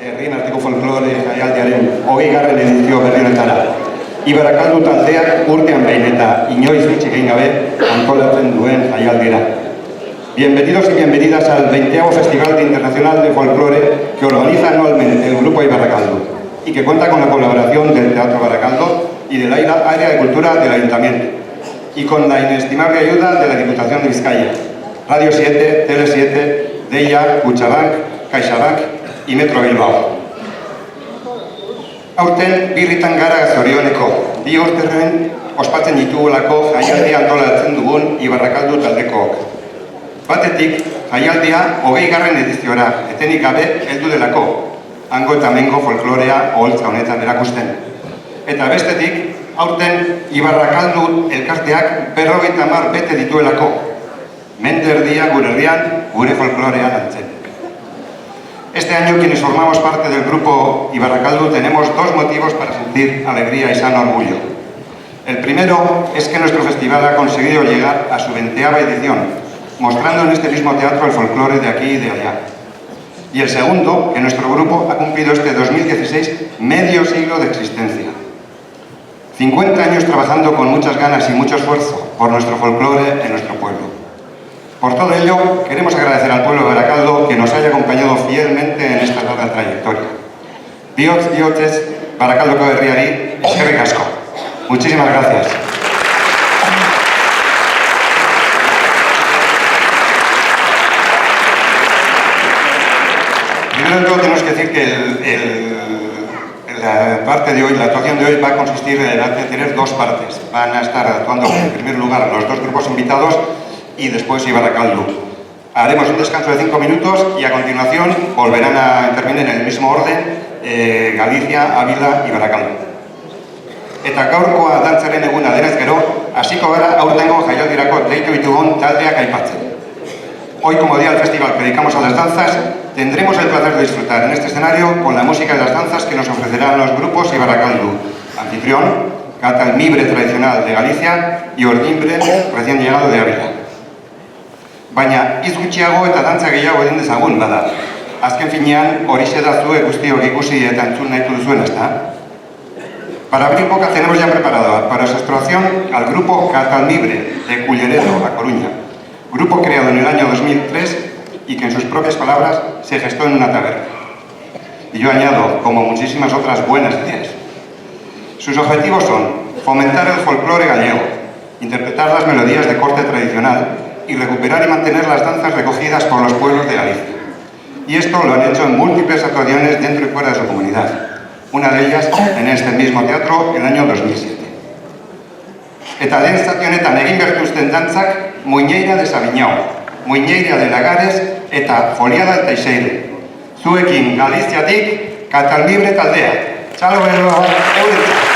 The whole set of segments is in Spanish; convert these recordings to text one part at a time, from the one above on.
herrien arteko folklore jaialdiaren 20. edizio berri honetara. Ibarakaldu taldeak urtean behin eta inoiz gutxi egin gabe antolatzen duen jaialdira. Bienvenidos y bienvenidas al 20º Festival Internacional de Folclore que organiza anualmente el Grupo Ibarakaldu y que cuenta con la colaboración del Teatro Barakaldo y de la Área de Cultura del Ayuntamiento y con la inestimable ayuda de la Diputación de Vizcaya, Radio 7, Tele 7, Deia, Kutxabank, CaixaBank y Metro Bilbao. Aurten birritan gara zorioneko, bi urterren ospatzen ditugulako jaialdia antolatzen dugun Ibarakaldu taldekook. Batetik, jaialdia 20. ediziora, etenik gabe heldu delako, hango eta mengo folklorea oholtza honetan erakusten. Eta bestetik, aurten Ibarakaldu elkarteak 50 bete dituelako, menderdia gure herrian, gure folklorean antzen. Este año, quienes formamos parte del grupo Ibarakaldu tenemos dos motivos para sentir alegría y sano orgullo. El primero es que nuestro festival ha conseguido llegar a su 20ª edición, mostrando en este mismo teatro el folclore de aquí y de allá. Y el segundo, que nuestro grupo ha cumplido este 2016 medio siglo de existencia. 50 años trabajando con muchas ganas y mucho esfuerzo por nuestro folclore en nuestro pueblo. Por todo ello, queremos agradecer al pueblo de Barakaldo que nos haya acompañado fielmente en esta larga trayectoria. Dios, Barakaldoko herriari, eskerrik asko. Muchísimas gracias. Primero de todo tenemos que decir que la parte de hoy, la actuación de hoy va a consistir en tener dos partes. Van a estar actuando en primer lugar los dos grupos invitados y después Ibarakaldu. Haremos un descanso de 5 minutos y a continuación volverán a intervenir en el mismo orden Galicia, Ávila y Barakaldu. Eta gaurkoa dantzaren eguna denez gero, hasiko gara aurtengo jaialdirako deitu ditugun taldeak aipatzen. Hoy, como día del festival que dedicamos a las danzas, tendremos el placer de disfrutar en este escenario con la música de las danzas que nos ofrecerán los grupos Ibarakaldu. Anfitrión, canta el mibre tradicional de Galicia y ordimbre recién llegado de Ávila. Baina, hitz gutxiago eta dantza gehiago egin dezagun, bada. Azken finean, horixe da zuek guztiok ikusi eta entzun nahi duzuen, ezta? Para abrir boca tenemos ya preparado para su actuación al grupo Catalmibre de Culleredo, La Coruña. Grupo creado en el año 2003 y que en sus propias palabras se gestó en una taberna. Y yo añado, como muchísimas otras buenas ideas. Sus objetivos son fomentar el folclore gallego, interpretar las melodías de corte tradicional y recuperar y mantener las danzas recogidas por los pueblos de Galicia. Y esto lo han hecho en múltiples actuaciones dentro y fuera de su comunidad. Una de ellas en este mismo teatro en el año 2007. Eta lehen zati honetan egin bertuzten dantzak Muiñeira de Sabiñao, Muiñeira de Lagares eta Foliada del Teixeire. Zuekin Galiziatik Catalmibre taldea. Txalo berroa, euretzak.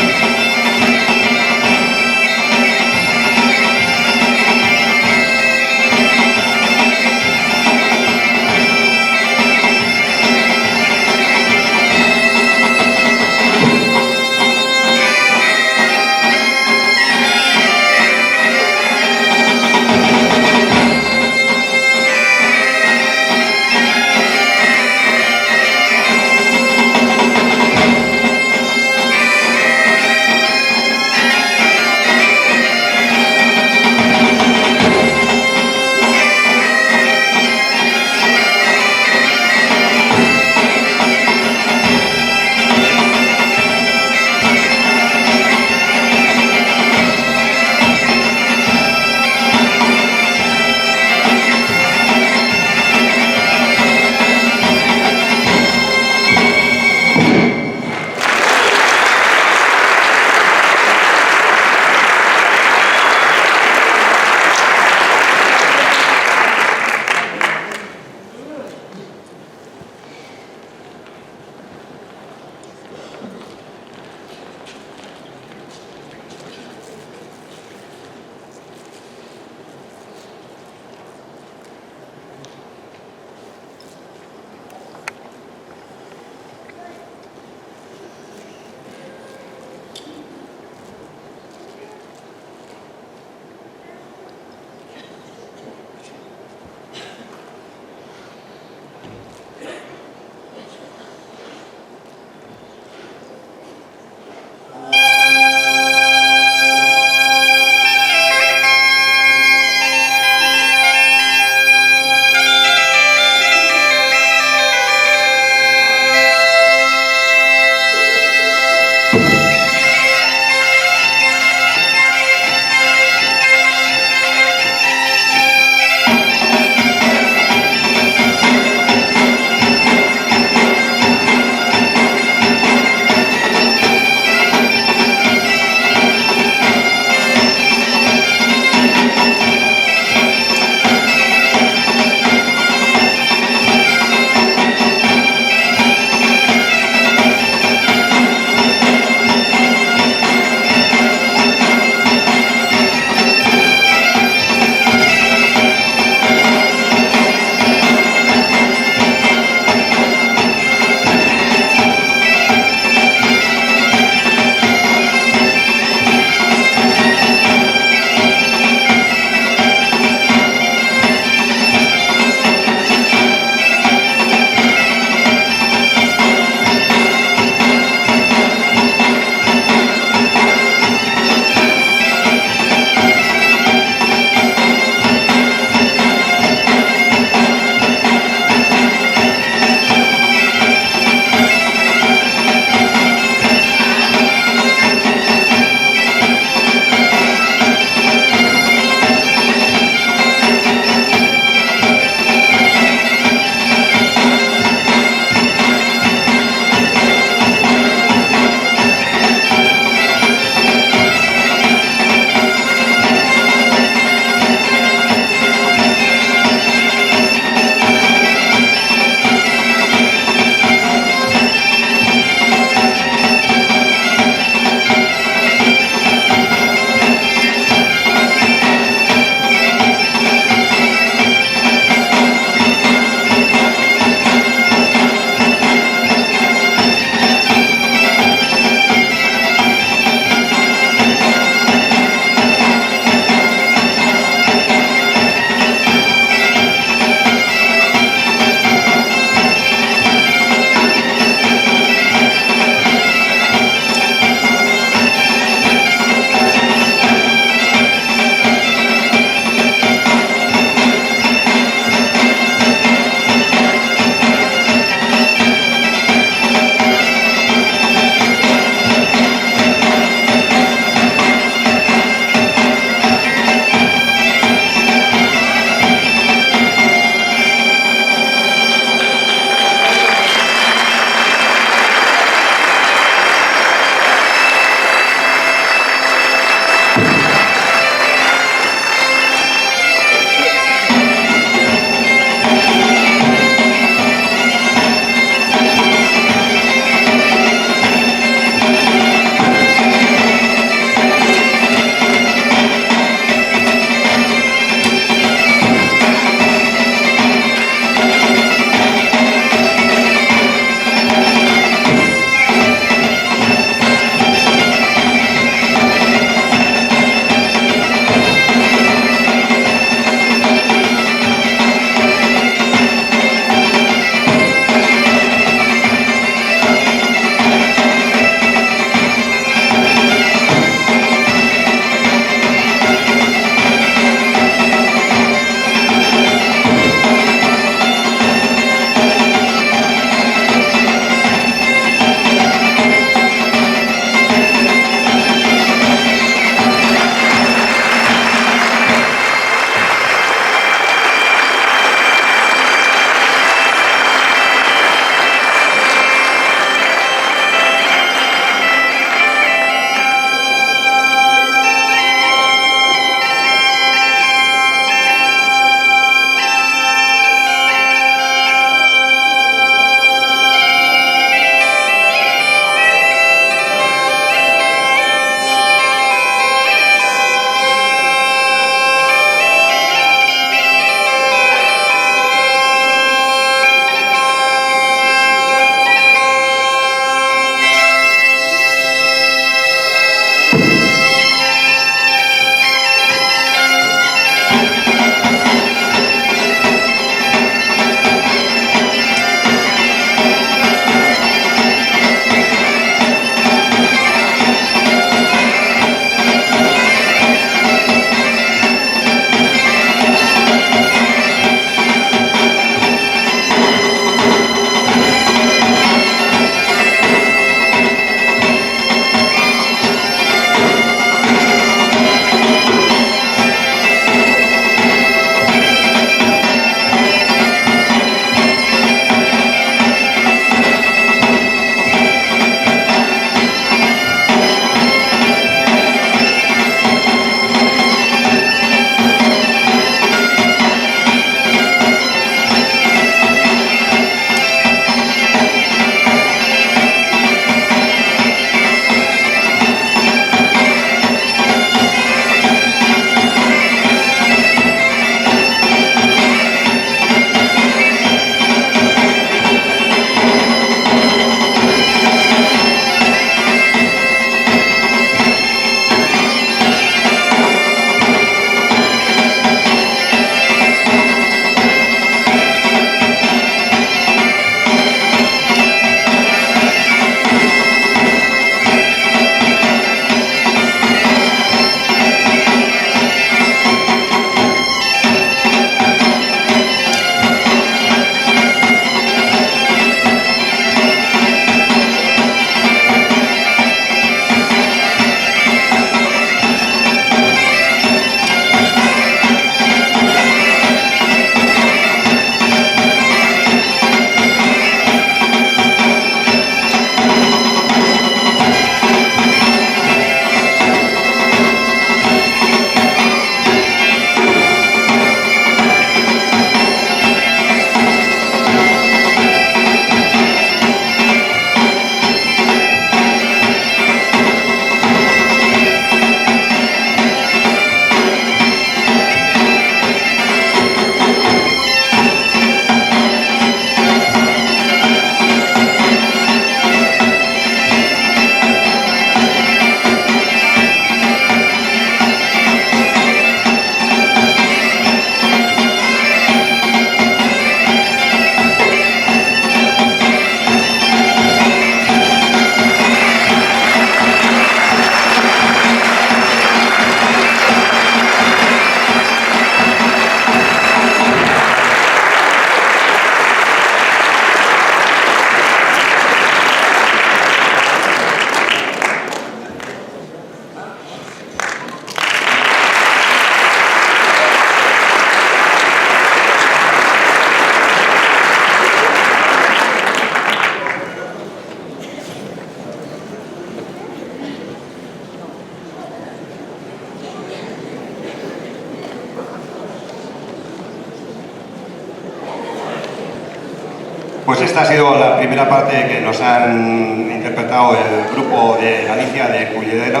Pues esta ha sido la primera parte que nos han interpretado el grupo de Galicia de Culleredo,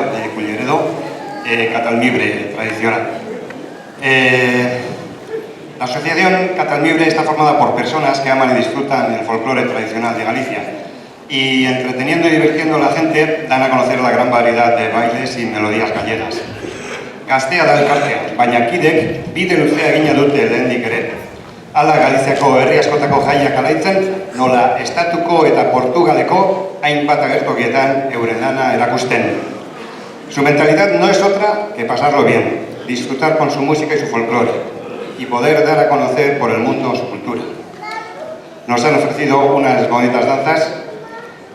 Catalmibre tradicional. La asociación Catalmibre está formada por personas que aman y disfrutan el folclore tradicional de Galicia y, entreteniendo y divirtiendo a la gente, dan a conocer la gran variedad de bailes y melodías gallegas. Gaztea da elkartea, baina kidek bide luzea egina dute lehendik ere. Hala Galiziako herri askotako jaiak alaitzen, nola estatuko eta Portugaleko hainbat agertokietan euren lana erakusten. Su mentalidad no es otra que pasarlo bien, disfrutar con su música y su folclore, y poder dar a conocer por el mundo su cultura. Nos han ofrecido unas bonitas danzas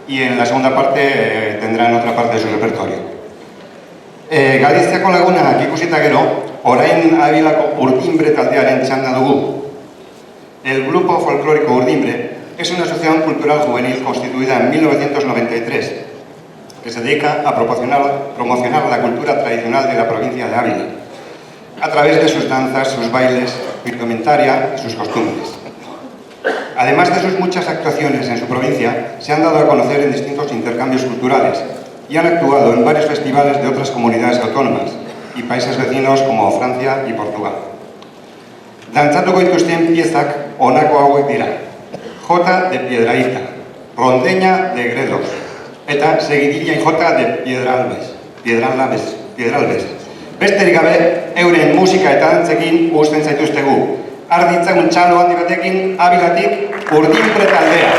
y en la segunda parte tendrán otra parte de su repertorio. Galiziako lagunak ikusita gero, orain Abilako Urdimbre taldearen txanda dugu. El Grupo Folclórico Urdimbre es una asociación cultural juvenil constituida en 1993 que se dedica a promocionar la cultura tradicional de la provincia de Ávila a través de sus danzas, sus bailes, su indumentaria y sus costumbres. Además de sus muchas actuaciones en su provincia, se han dado a conocer en distintos intercambios culturales y han actuado en varios festivales de otras comunidades autónomas y países vecinos como Francia y Portugal. Dantzatuko dituzten piezak honako hauek dira: Jota de Piedrahita, Rondeña de Gredos, eta Seguidilla y Jota de Piedralbes. Besterik gabe, euren musika eta dantzekin uzten zaituztegu. Har ditzagun txalo handi batekin, Abilatik Urdimbre taldea.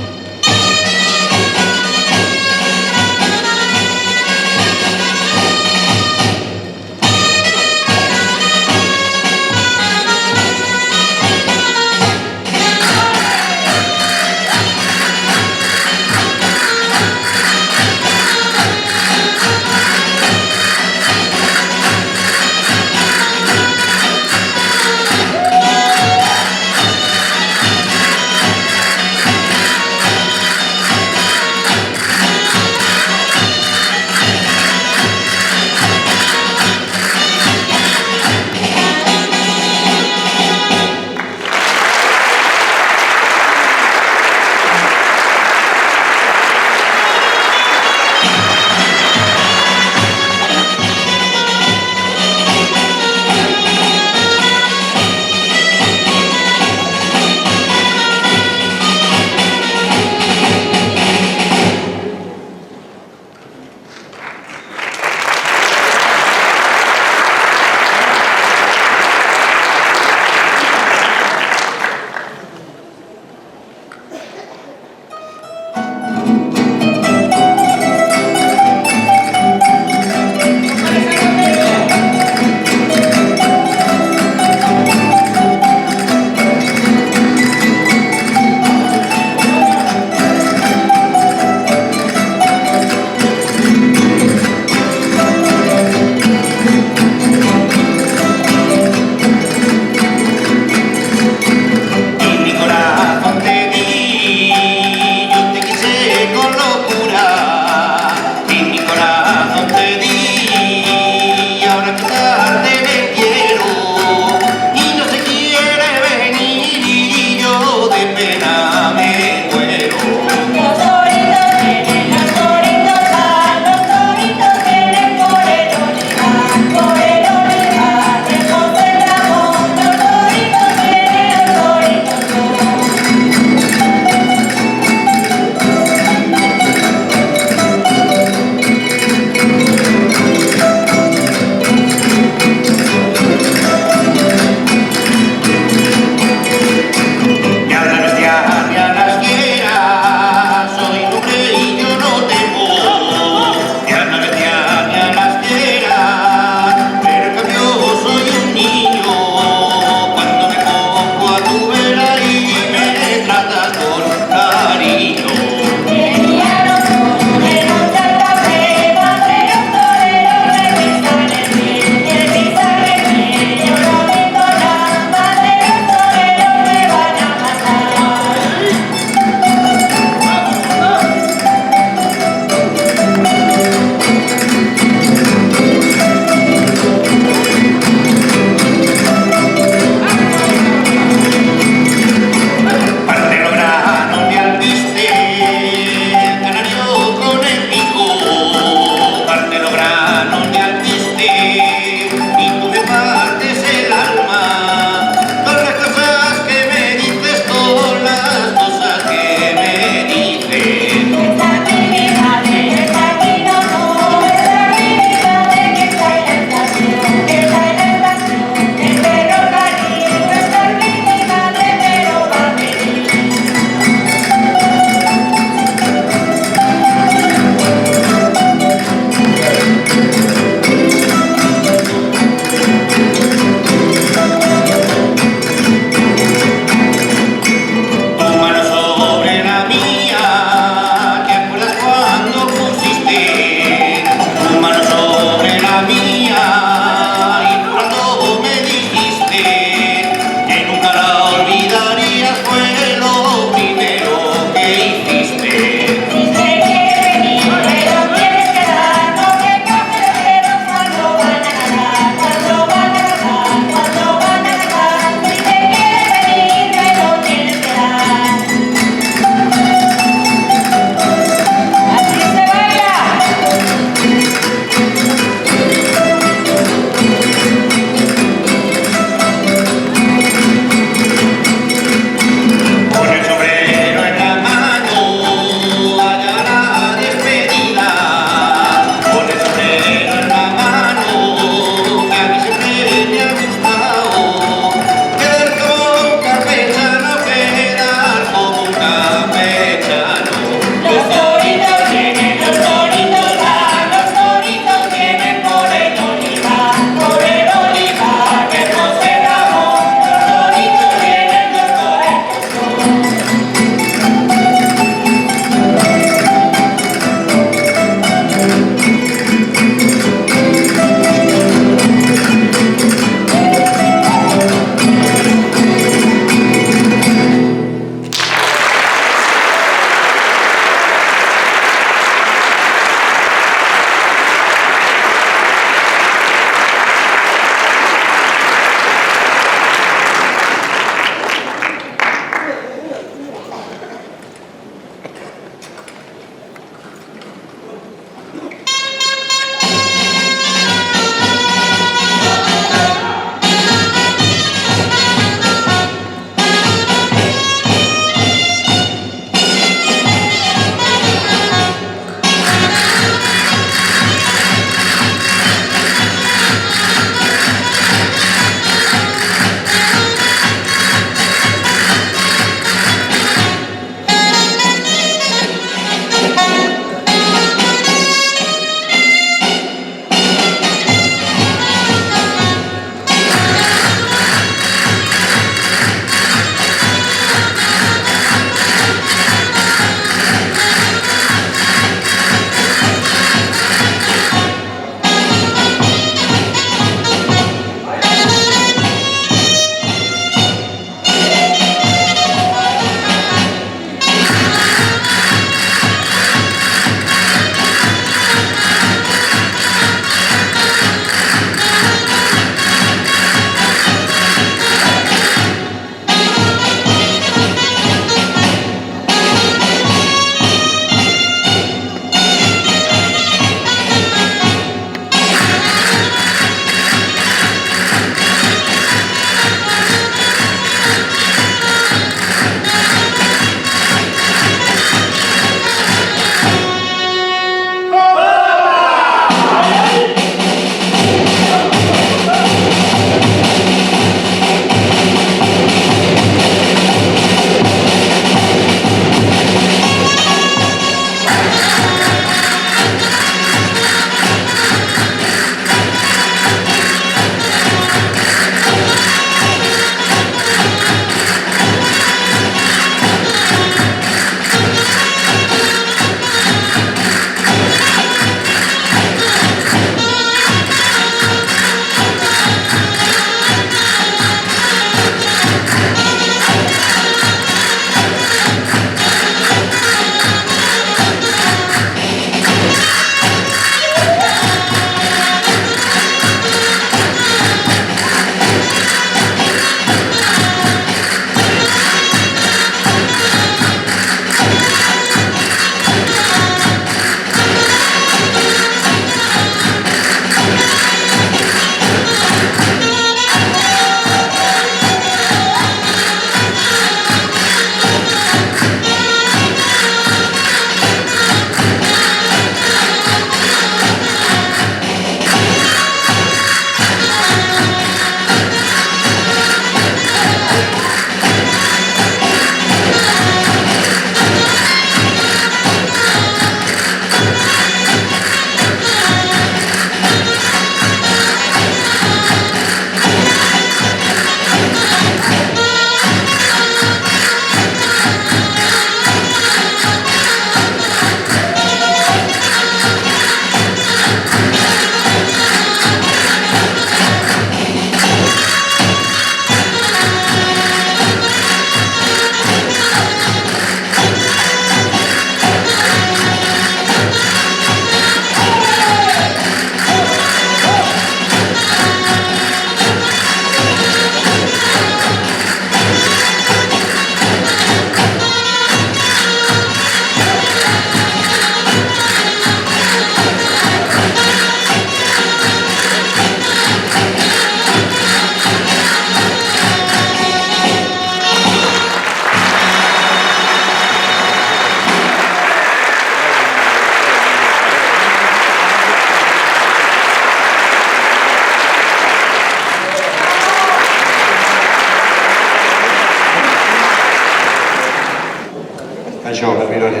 Kaixo, berriro ere.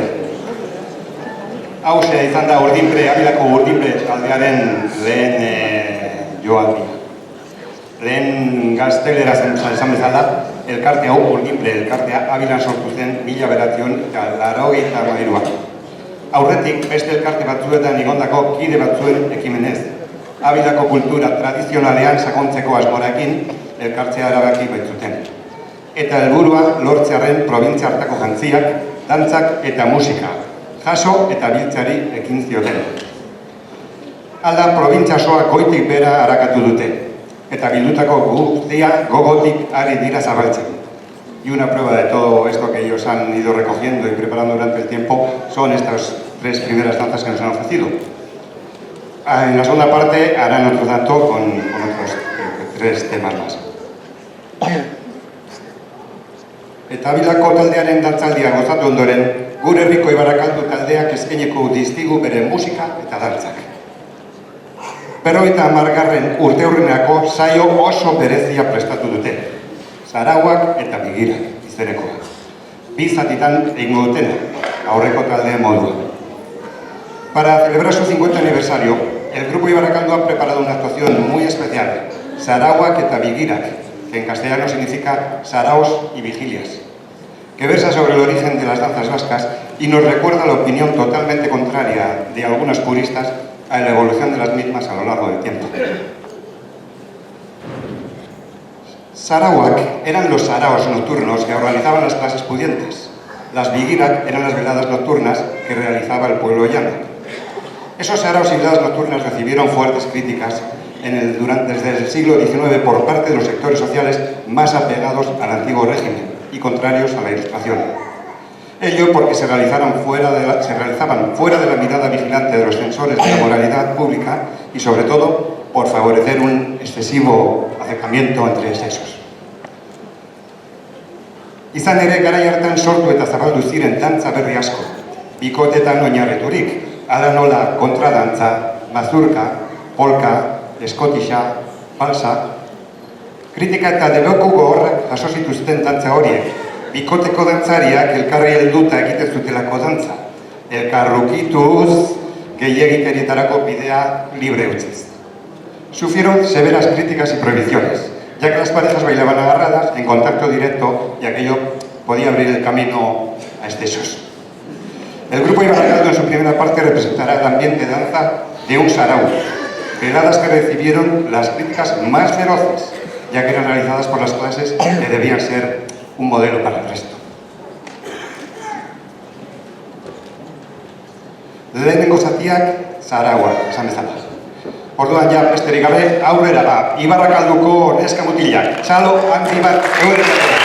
Hauxe izan da Abilako Urdinbre taldearen lehen joaldia. Lehen gazteleraz esan bezala, elkarte hau Urdinbre elkartea Abilan sortu zen 1983an. Aurretik, beste elkarte batzuetan igondako kide batzuen ekimenez. Abilako kultura tradizionalean sakontzeko asmorekin elkartzea erabaki baitzuten. Eta helburua lortzearen probintzia hartako jantziak, dantzak eta musika, jaso eta biltzeari ekin zioten. Hala, probintzia osoa goitik bera harakatu dute, eta bildutako guztia gogotik ari dira zabaltzen. Y una prueba de todo esto que ellos han ido recogiendo y preparando durante el tiempo son estas 3 primeras danzas que nos han ofrecido. En la segunda parte harán otro dato con otros 3 temas más. Eta Abilako taldearen dantzaldia gozatu ondoren, gure herriko Ibarakaldu taldeak eskainiko dizkigu bere musika eta dantzak. 50. urteurreneko saio oso berezia prestatu dute. Sarauak eta Bigirak izenekoa. 2 zatitan egingo dutena, aurreko taldeen moduan. Para celebrar su 50 aniversario, el grupo Ibarakaldu ha preparado una actuación muy especial, Sarauak eta Bigirak, que en castellano significa saraos y vigilias, que versa sobre el origen de las danzas vascas y nos recuerda la opinión totalmente contraria de algunos puristas a la evolución de las mismas a lo largo del tiempo. Sarauak eran los saraos nocturnos que organizaban las clases pudientes. Las Bigirak eran las veladas nocturnas que realizaba el pueblo llano. Esos saraos y veladas nocturnas recibieron fuertes críticas desde el siglo XIX por parte de los sectores sociales más apegados al antiguo régimen y contrarios a la Ilustración. Ello porque se realizaban fuera de la mirada vigilante de los censores de la moralidad pública y sobre todo por favorecer un excesivo acercamiento entre sexos. Izan ere, garai hartan sortu eta zabaldu ziren dantza berri asko, bikotetan oinarriturik, hala nola kontradantza, mazurka, polka, eskotixa, falsa. Kritika eta debeku gogorrak jaso zituzten dantza horiek, bikoteko dantzariak elkarri helduta egiten zutelako dantza, elkarrukituz gehiegiterietarako bidea libre utziz. Sufrieron severas críticas y prohibiciones, ya que las parejas bailaban agarradas en contacto directo y aquello podía abrir el camino a excesos. El grupo Ibarakaldu en su primera parte representará el ambiente de danza de un sarau, veladas que recibieron las críticas más feroces, ya que eran realizadas por las clases que debían ser un modelo para el resto. Lehenengo zatiak sarauak, esan bezala. Orduan ja besterik gabe aurrera da, Ibarakalduko neska mutilak, txalo handi bat eurretako.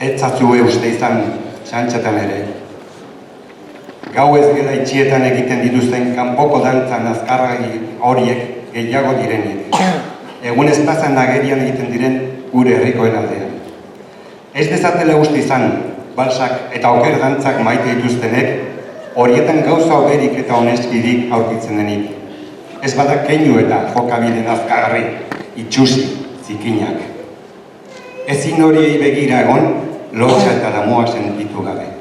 Ez zatzue uste izan txantxetan ere. Gau ez gela itxietan egiten dituzten kanpoko dantzan azkarrai horiek gehiago direnik. Egun ez plazan agerian egiten diren gure herrikoen aldean. Ez dezatela uste izan, balsak eta oker dantzak maite dituztenek, horietan gauza oberik eta honezkidik aurkitzen denik. Ez badak keinu eta jokabide azkarri, itxusi, zikinak. Ezin horiei begira egon, lotxa eta damoa sentitu gabe.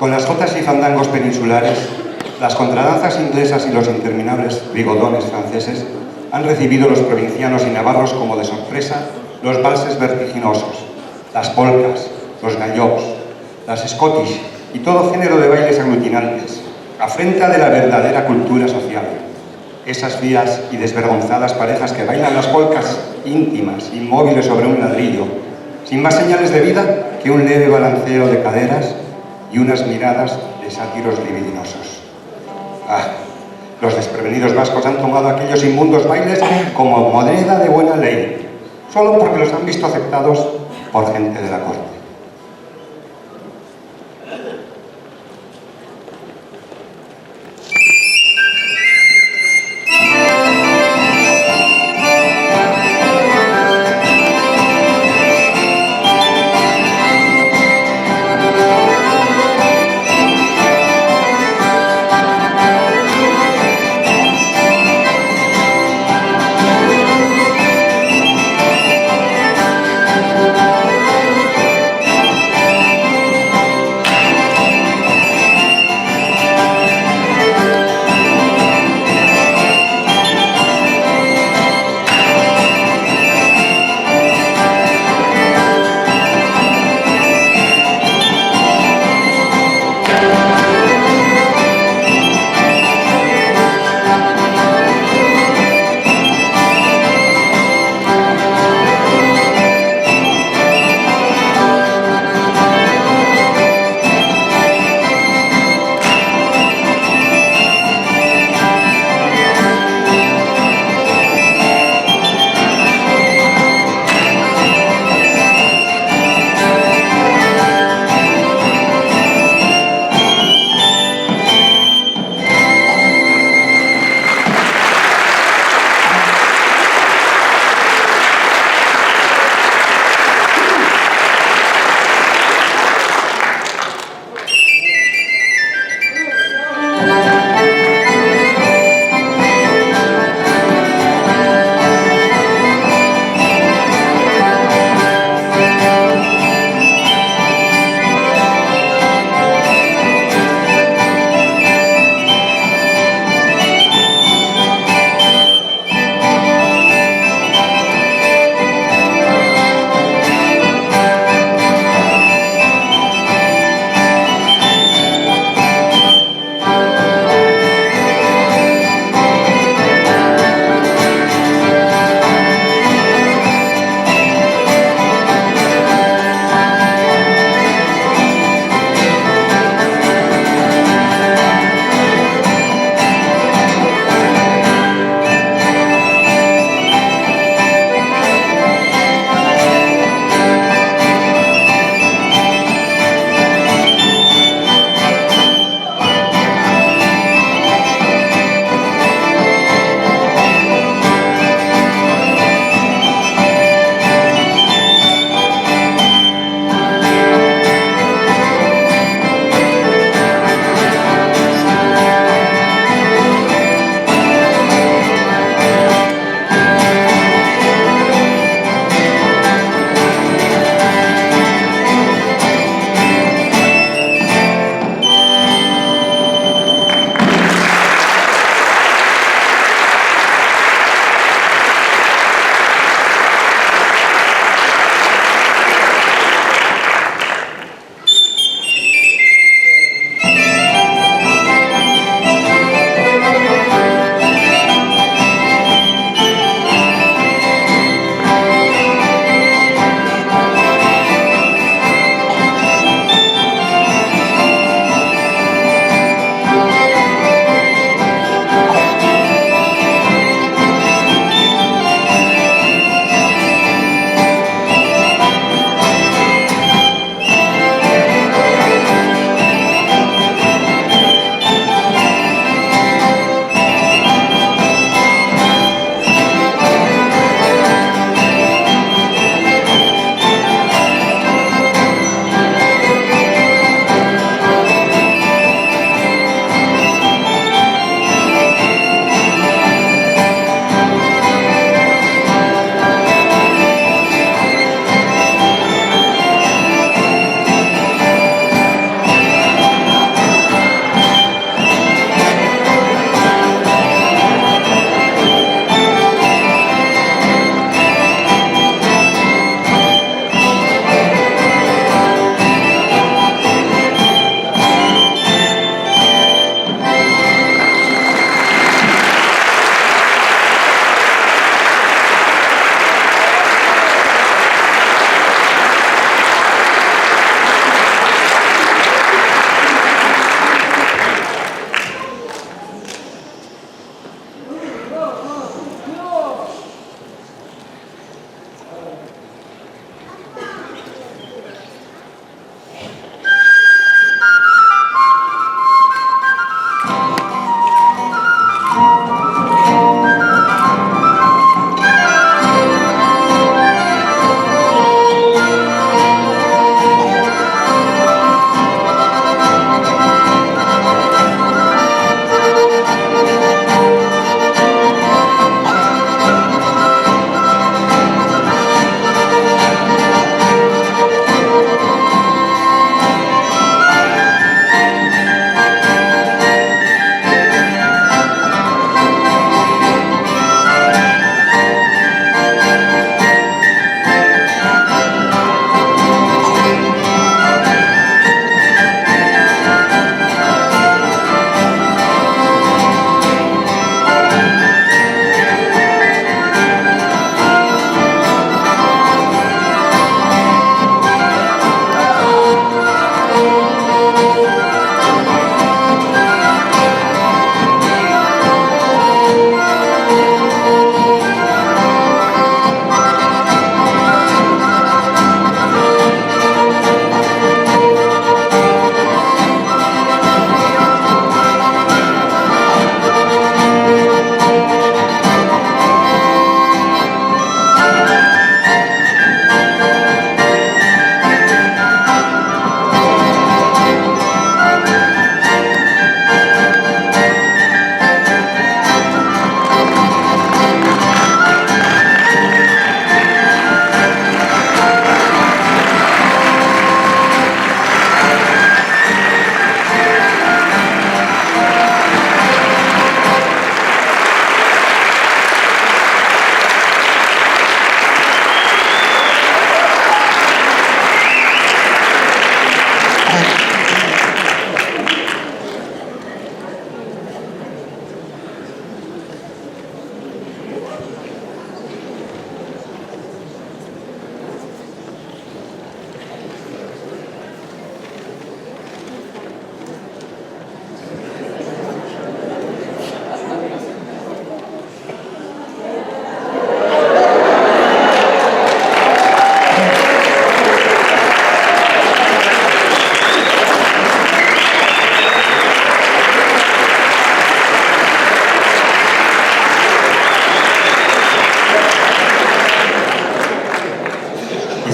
Con las jotas y fandangos peninsulares, las contradanzas inglesas y los interminables bigodones franceses han recibido los provincianos y navarros como de sorpresa los valses vertiginosos, las polcas, los gallops, las scottish y todo género de bailes aglutinantes, afrenta de la verdadera cultura social. Esas fías y desvergonzadas parejas que bailan las polcas íntimas, inmóviles sobre un ladrillo, sin más señales de vida que un leve balanceo de caderas y unas miradas de sátiros libidinosos. Ah, los desprevenidos vascos han tomado aquellos inmundos bailes como moneda de buena ley, solo porque los han visto aceptados por gente de la corte.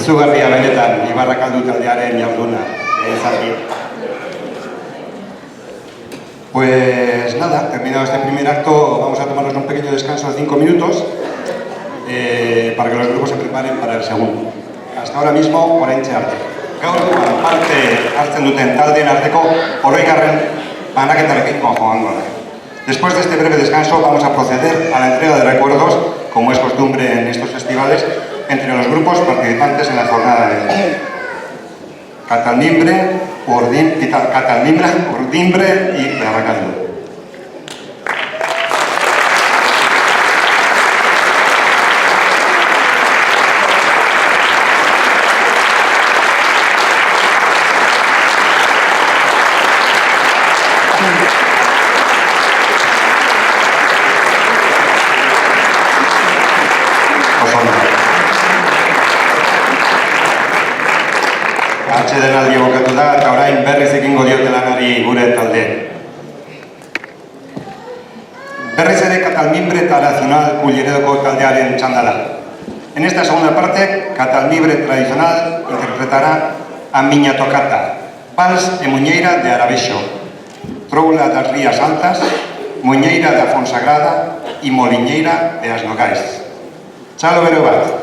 izugarria benetan, Ibarrakaldu taldearen jarduna. Pues nada, terminado este primer acto, vamos a tomarnos un pequeño descanso de 5 minutos para que los grupos se preparen para el segundo. Hasta ahora mismo, oraintxe arte. Gaurkoan parte hartzen duten taldeen arteko oroigarren banaketarekin joango da. Después de este breve descanso vamos a proceder a la entrega de recuerdos, como es costumbre en estos festivales, entre los grupos participantes en la jornada de hoy. Catalmimbre, Urdimbre y Ibarrakaldu. Atsedenaldi bukatu da eta orain berriz ekingo diote lanari gure talde. Berriz ere Catalmimbre eta Nacional Culleredoko taldearen txandala. En esta segunda parte, Catalmimbre tradicional interpretará a Miña Tocata, Vals e Muñeira de Arabexo, Troula das Rías Altas, Muñeira da Fonsagrada e Moliñeira de As Nogais. Txalo bero bat.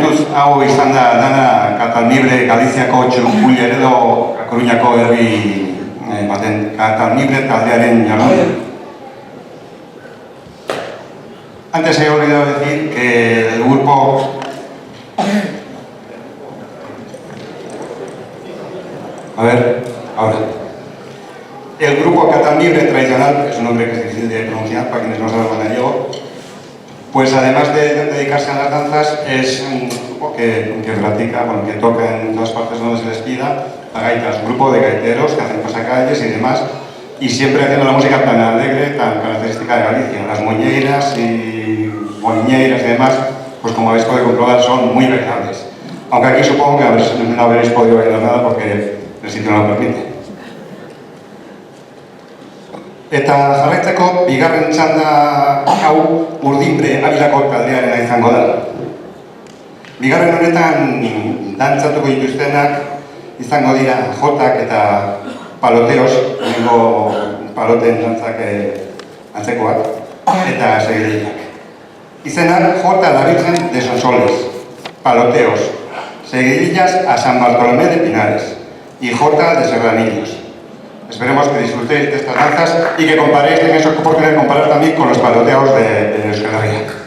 momentuz hau izan da dana Katalnibre Galiziako Txurkulia edo Coruñako herri baten Katalnibre taldearen jardun. Antes he olvidado decir que el grupo... A ver, ahora. El grupo Katalnibre tradicional, que es un nombre que es difícil de pronunciar para quienes no saben gallego, pues además de dedicarse a las danzas, es un grupo que practica, bueno, que toca en todas partes donde se les pida, la gaita. Es un grupo de gaiteros que hacen pasacalles y demás, y siempre haciendo la música tan alegre, tan característica de Galicia. Las muñeiras y moliñeiras y demás, pues como habéis podido comprobar, son muy bailables. Aunque aquí supongo que no habréis podido bailar nada porque el sitio no lo permite. Eta jarraitzeko, bigarren txanda hau Urdinbre Abilako taldearena izango da. Bigarren honetan dantzatuko dituztenak izango dira jotak eta paloteos, nengo paloten dantzak antzekoak, eta segidillak. Izenak Jota la Virgen de Sonsoles, paloteos, seguidillas a San Bartolomé de Pinares y Jota de Serranillos. Esperemos que disfrutéis de estas danzas y que comparéis, tengáis oportunidad de comparar también con los paloteos de Euskal Herria.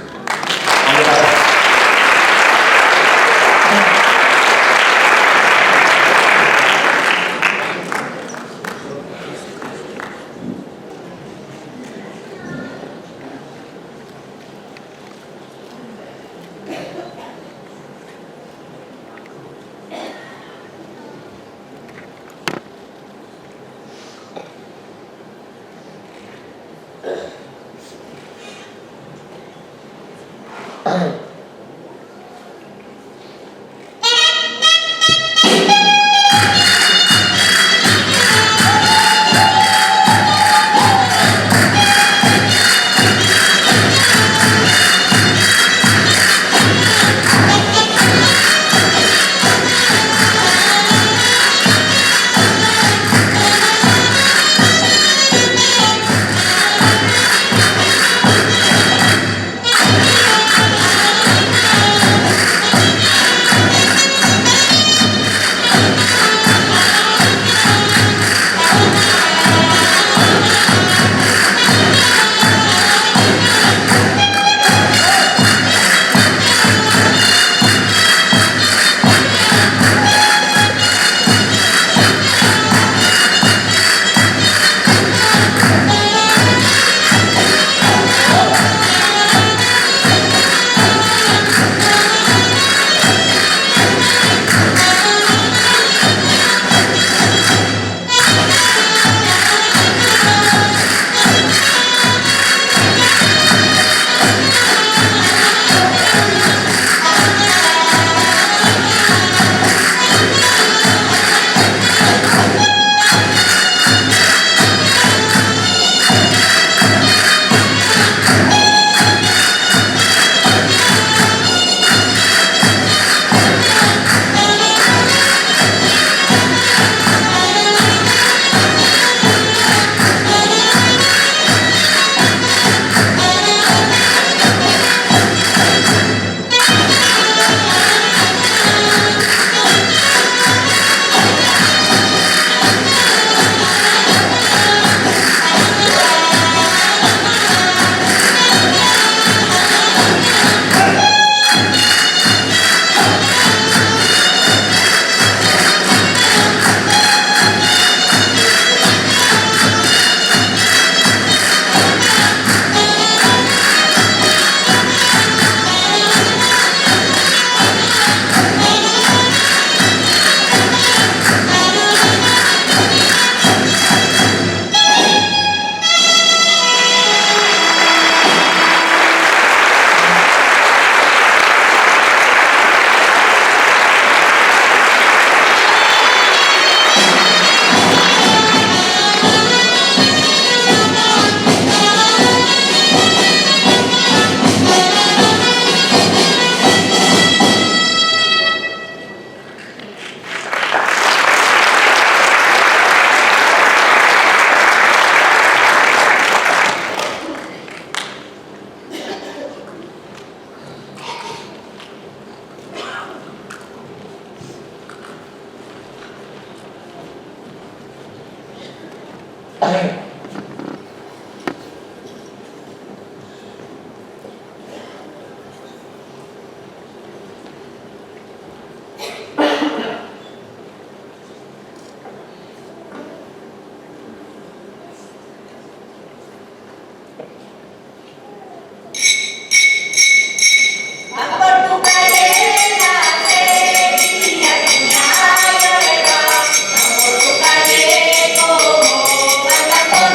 Por tu calle como van las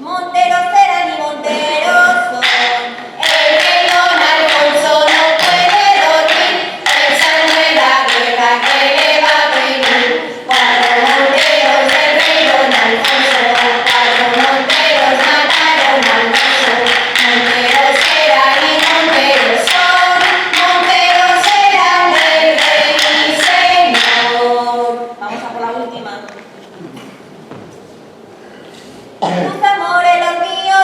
Monteros serán y monteros son. El rey don Alfonso no puede dormir, pensando en la guerra que le va a venir. Cuatro monteros del rey don Alfonso, cuatro monteros mataron al mozo. Monteros eran y monteros son, monteros eran del rey y señor. Vamos a por la última. Tus amores los míos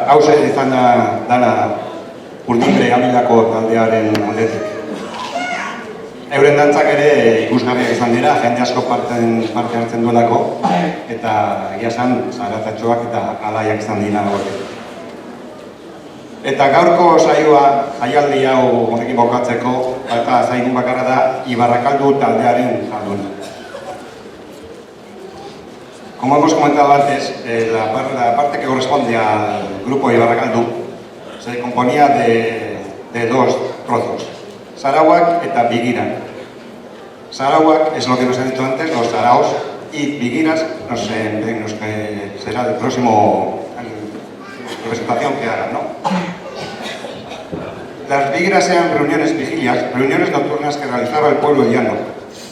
hauze izan dana Urdimbre Amilako taldearen aldetik. Euren dantzak ere ikusgarriak izan dira, jende asko parte hartzen duelako, eta egia esan zaratatxoak eta alaiak izan dira horiek. Eta gaurko saioa, jaialdi hau honekin bokatzeko, eta zaigun bakarra da Ibarrakaldu taldearen jarduna. Como hemos comentado antes, la parte que corresponde al grupo Ibarrakaldu se componía de dos trozos, Sarawak eta Bigiran. Sarawak es lo que nos he dicho antes, los saraos, y Bigiras será el próximo representación que hagan, ¿no? Las Bigiras eran vigilias, reuniones nocturnas que realizaba el pueblo llano,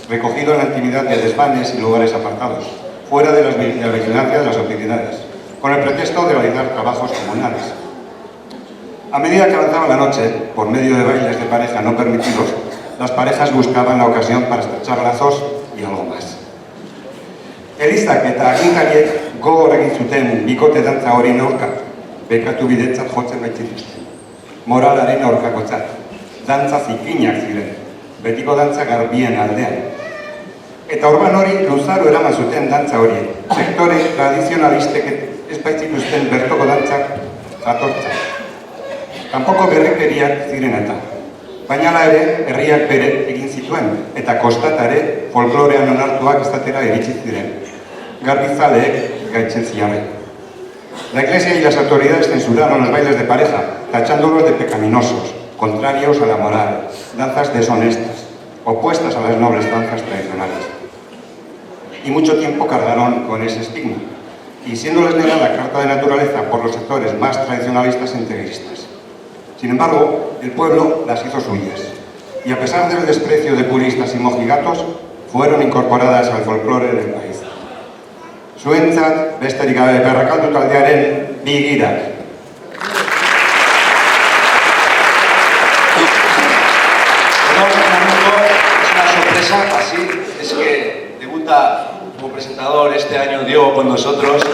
recogido en la intimidad de desvanes y lugares apartados, fuera de la vigilancia de las autoridades, con el pretexto de realizar trabajos comunales. A medida que avanzaba la noche, por medio de bailes de pareja no permitidos, las parejas buscaban la ocasión para estrechar lazos y algo más. Elizak eta agintariek gogor egin zuten bikote dantza horien aurka, bekatu bidetzat jotzen baitzituzten. Moralaren aurkakotzat, dantza zikinak ziren, betiko dantza garbien aldean. Eta orban hori luzaro eraman zuten dantza horiek, sektore tradizionalistek ez baitzituzten bertoko dantzak jatortzak. Kanpoko berrikeriak ziren eta, baina ere herriak bere egin zituen, eta kostata ere folklorean onartuak estatera iritsi ziren. Garbizaleek gaitzen ziarren. La Iglesia y las autoridades censuraron los bailes de pareja, tachándolos de pecaminosos, contrarios a la moral, danzas deshonestas, opuestas a las nobles danzas tradicionales. Y mucho tiempo cargaron con ese estigma, y siéndoles negada la carta de naturaleza por los sectores más tradicionalistas e integristas. Sin embargo, el pueblo las hizo suyas, y a pesar del desprecio de puristas y mojigatos, fueron incorporadas al folclore del país. Zuentzat, besterik gabe Ibarrakaldu taldearen Bigirak. Es una sorpresa, así es que debuta como presentador este año Diego con nosotros.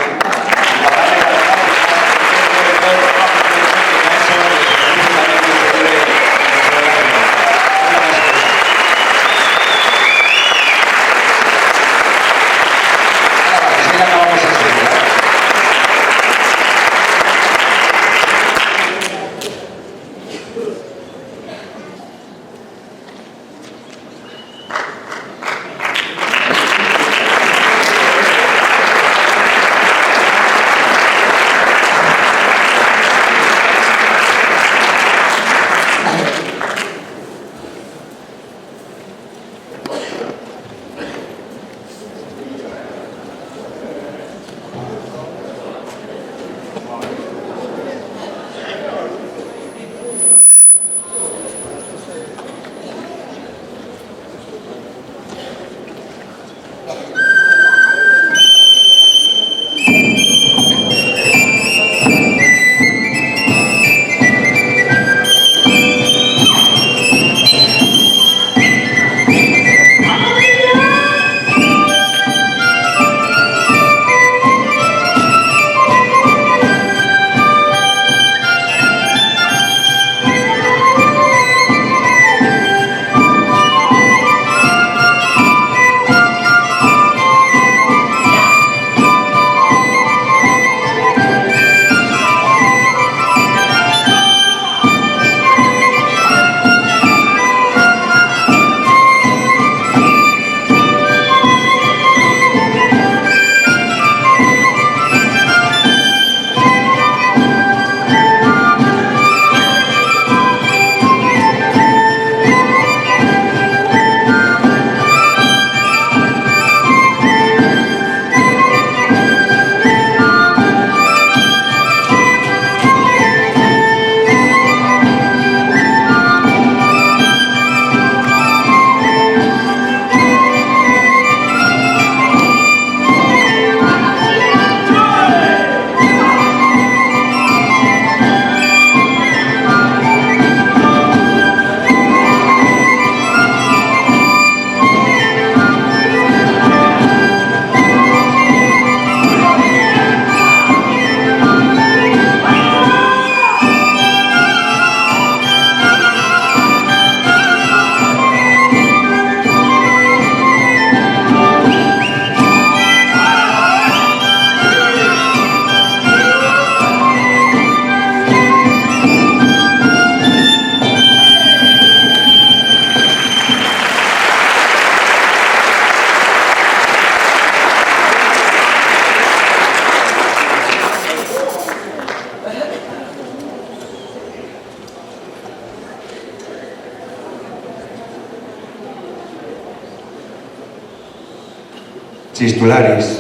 Chistularis,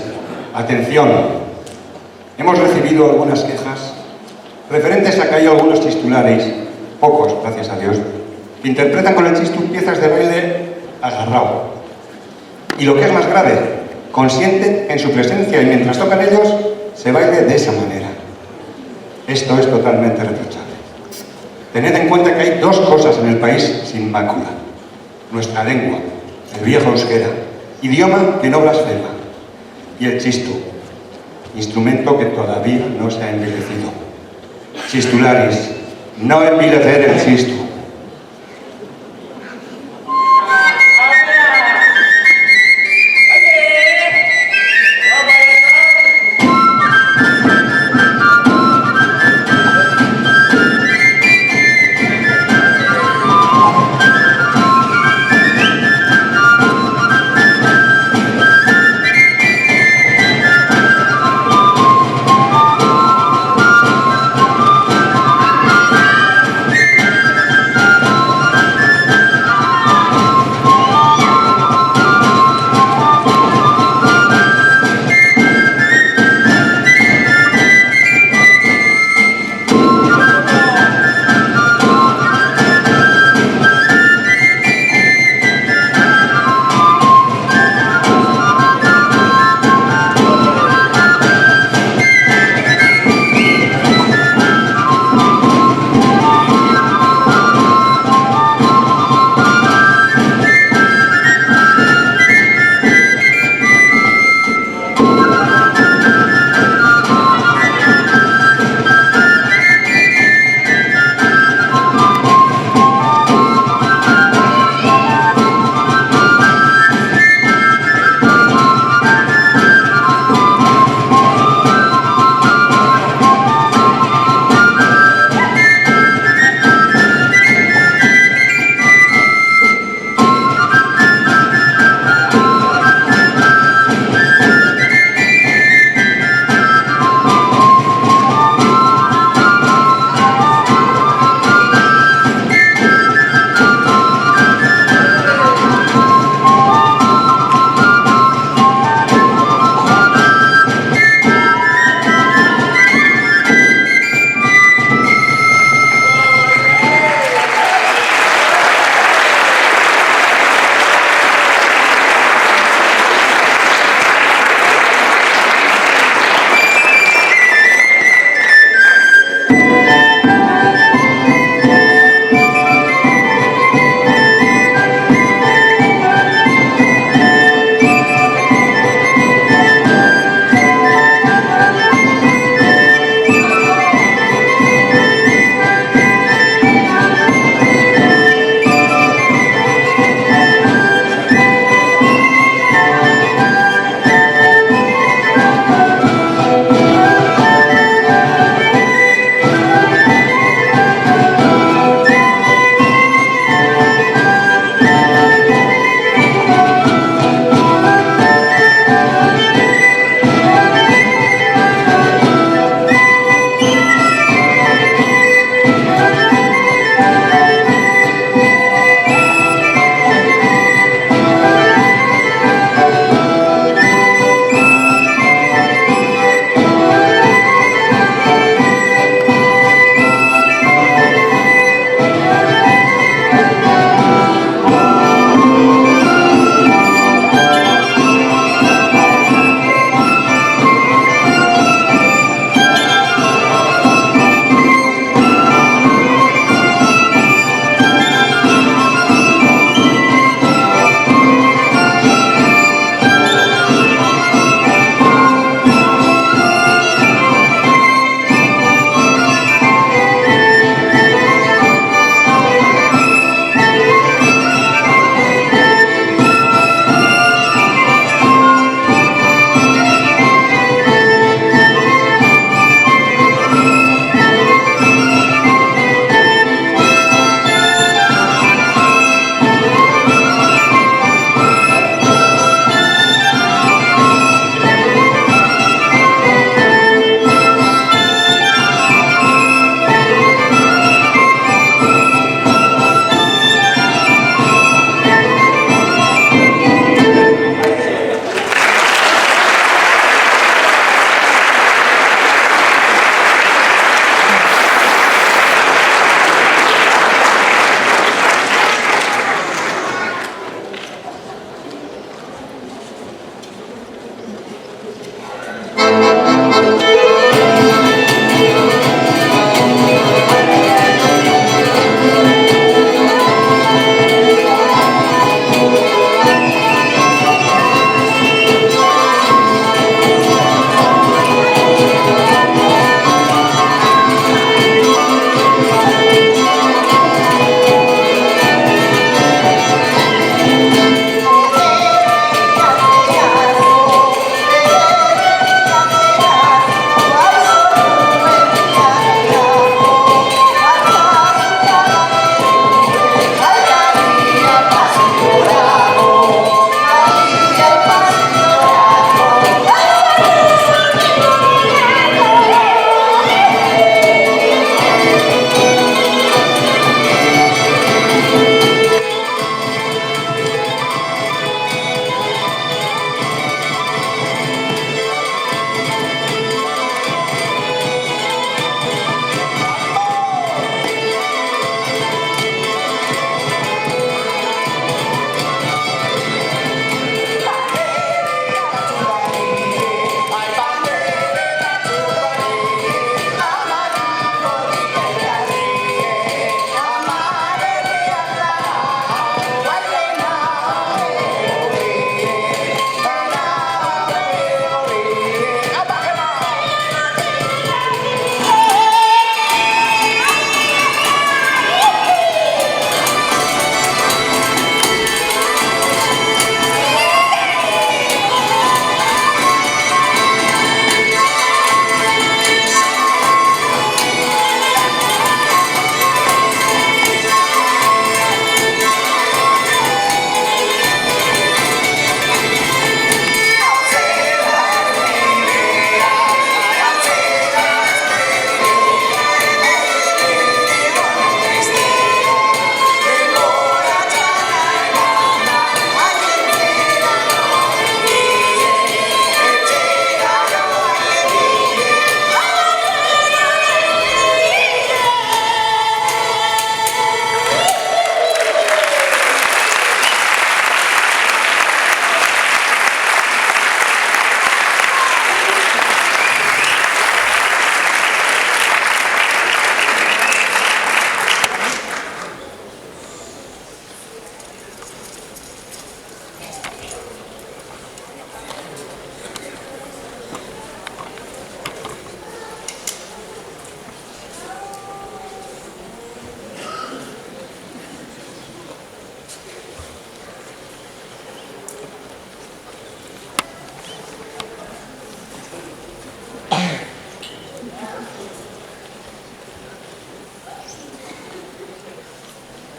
atención. Hemos recibido algunas quejas referentes a que hay algunos chistularis, pocos, gracias a Dios, que interpretan con el chistu piezas de baile agarrado. Y lo que es más grave, consienten en su presencia y mientras tocan ellos, se baile de esa manera. Esto es totalmente reprochable. Tened en cuenta que hay dos cosas en el país sin mácula. Nuestra lengua, el viejo euskera, idioma que no blasfema, y el chistu, instrumento que todavía no se ha envilecido. Chistularis, no envilecer el chistu.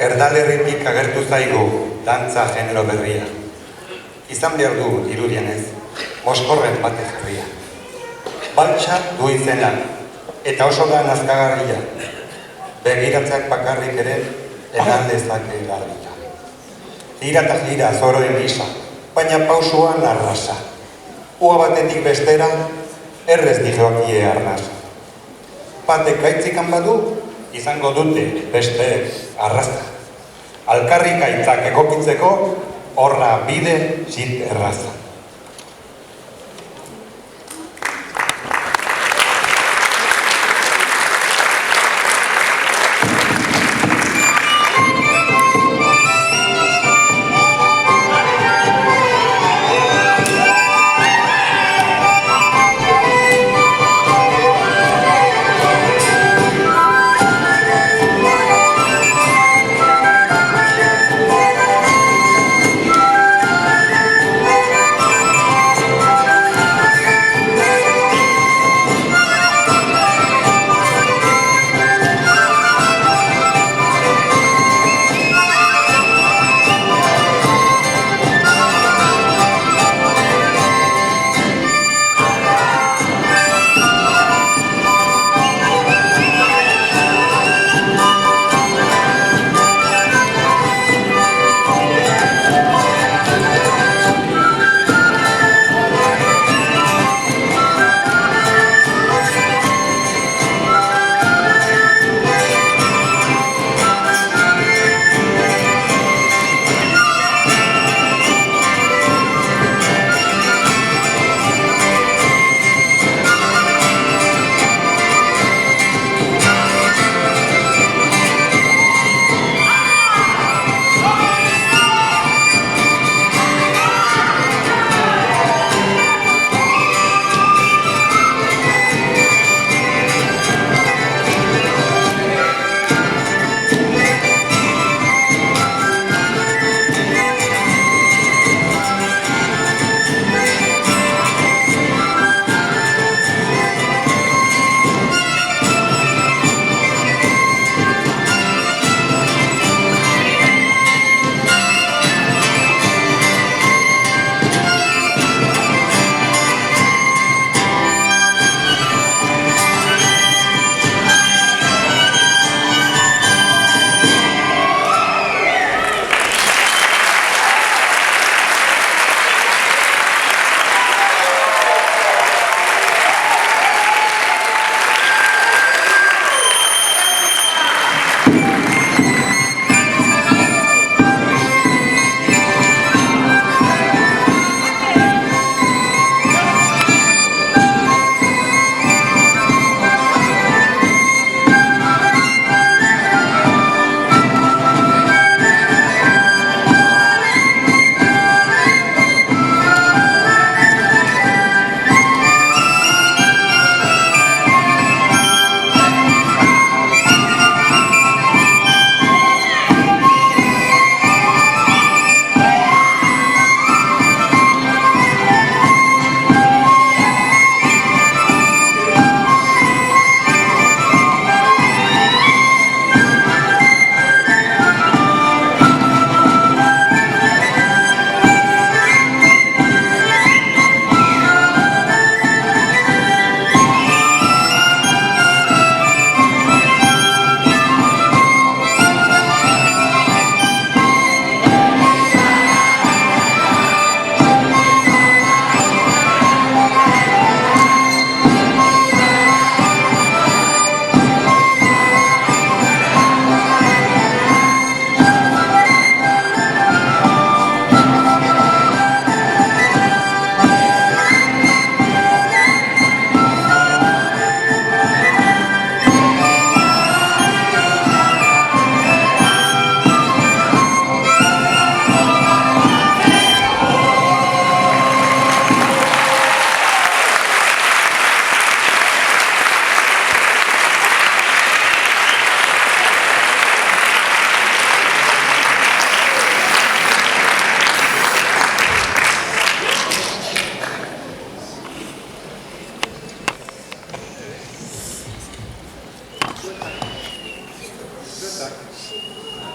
erdalerritik agertu zaigu dantza genero berria. Izan behar du irudienez, moskorren bate jarria. Baltsa du izena, eta oso da nazkagarria. Begiratzak bakarrik ere, edan dezake garbila. Gira eta gira zoroen gisa, baina pausuan arrasa. Ua batetik bestera, errez dijoakie arnasa. Batek gaitzikan badu, izango dute beste arrasta. Alkarrik gaitzak egokitzeko, horra bide zit erraza.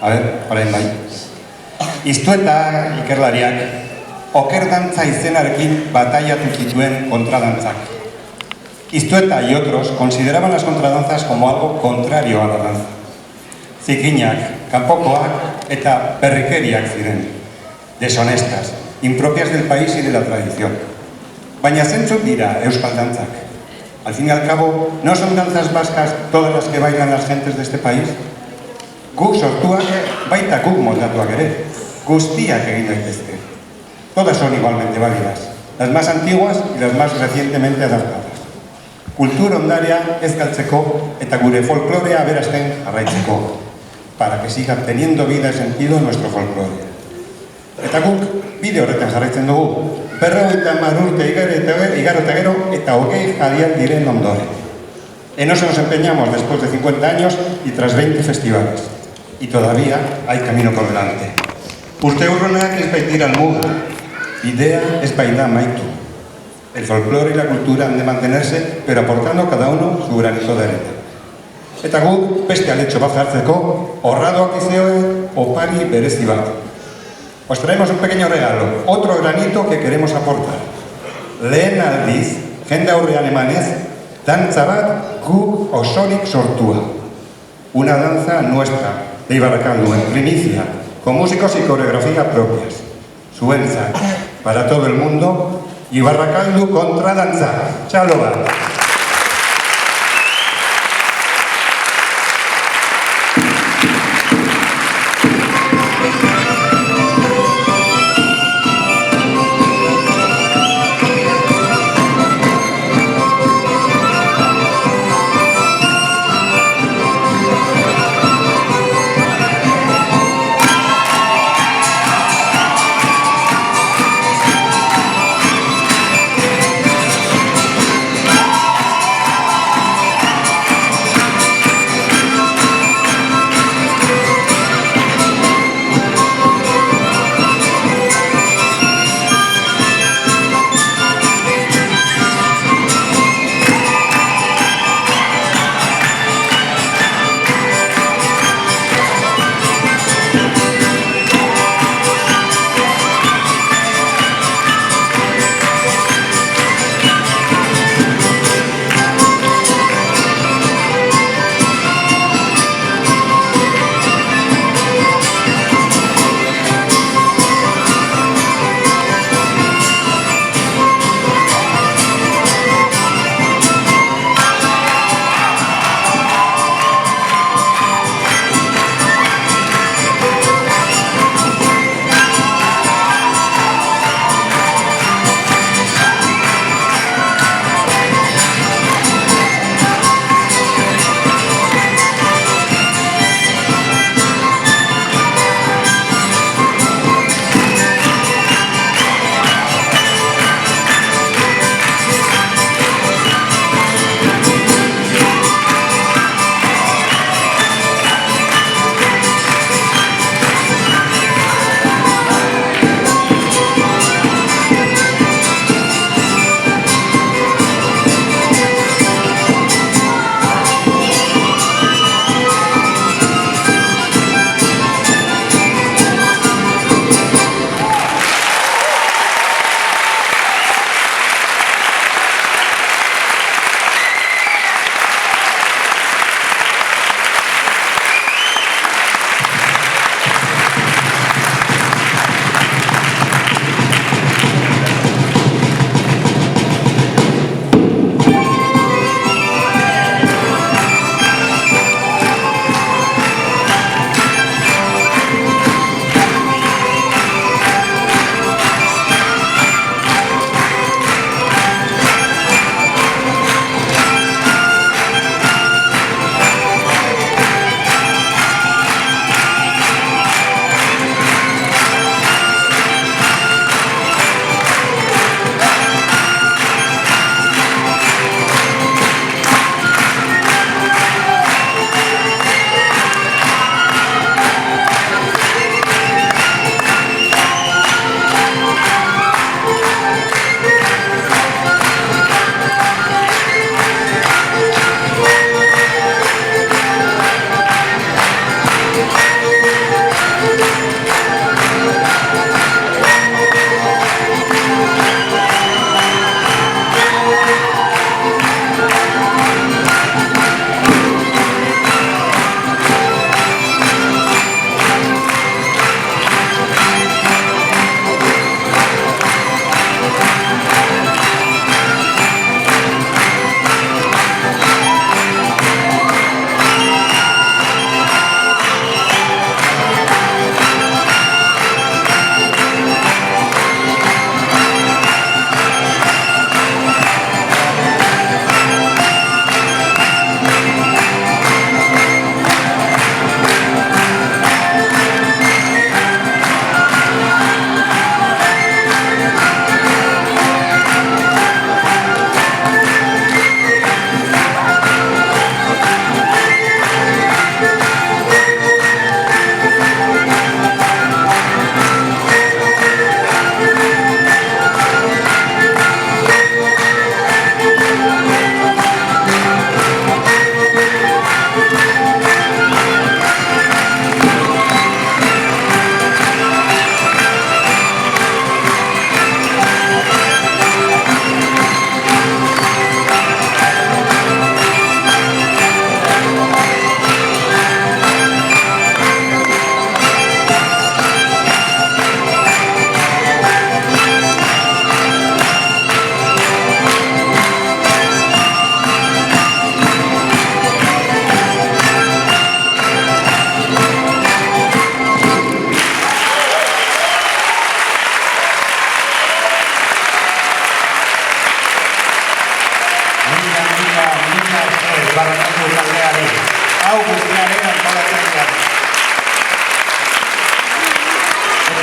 orain bai. Iztueta ikerlariak okerdantza izenarekin batallatu zituen kontradantzak. Iztueta y otros consideraban las contradanzas como algo contrario a la danza. Zikinak, kanpokoak eta perrikeriak ziren, deshonestas, impropias del país y de la tradición. Baina zentzuk dira euskal dantzak. Al fin y al cabo, ¿no son danzas vascas todas las que bailan las gentes de este país? Guk sortuak, baita guk moldatuak ere, guztiak egin daitezke. Todas son igualmente válidas, las más antiguas y las más recientemente adaptadas. Kultura ondaria ez galtzeko eta gure folklorea aberasten jarraitzeko, para que siga teniendo vida y sentido nuestro folclore. Eta guk bide horretan jarraitzen dugu, 50 urte igaro eta gero eta 20 jariak diren ondoren. En eso nos empeñamos después de 50 años y tras 20 festivales. Y todavía hay camino por delante. Urte urrunak ez baitira muga, bidea ez baita maitu. El folclore y la cultura han de mantenerse, pero aportando cada uno su granito de arena. Eta guk beste aletxo bat jartzeko, horradoak izioe opari berezi bat. Os traemos un pequeño regalo, otro granito que queremos aportar. Lehen aldiz, jende aurrean emanez, dantza bat guk osorik sortua. Una danza nuestra, de Ibarrakaldu, en primicia, con músicos y coreografía propias. Zuentzat, para todo el mundo, Ibarrakaldu kontra dantza. Txalo bat.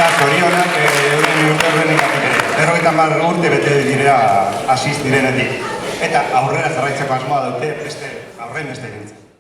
Eta zorionak euren urteurrenik ere. 50 urte bete dira hasiz direnetik. Eta aurrera jarraitzeko asmoa dute beste aurren beste gintzen.